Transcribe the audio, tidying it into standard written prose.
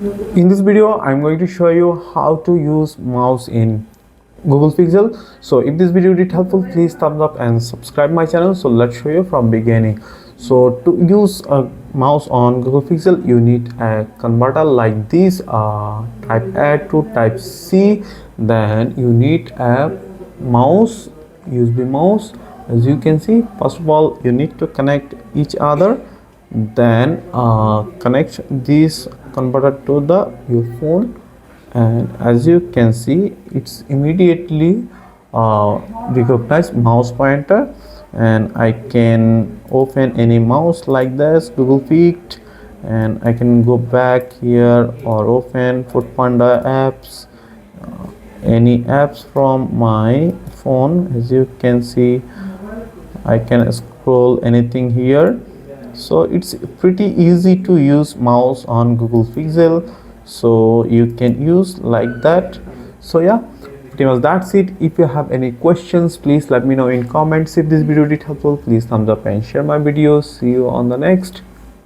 In this video, I'm going to show you how to use mouse in Google Pixel. So if this video did helpful, please thumbs up and subscribe my channel. So let's show you from beginning. So to use a mouse on Google Pixel, you need a converter like this, type A to type C. Then you need a mouse, USB mouse. As you can see, first of all, you need to connect each other, then connect this converter to the your phone, and as you can see, it's immediately recognize mouse pointer, and I can open any mouse like this, Google Fit, and I can go back here or open Foodpanda apps, any apps from my phone. As you can see, I can scroll anything here. So it's pretty easy to use mouse on Google Pixel, so you can use like that. So yeah, pretty much that's it. If you have any questions, please let me know in comments. If this video did helpful, please thumbs up and share my videos. See you on the next.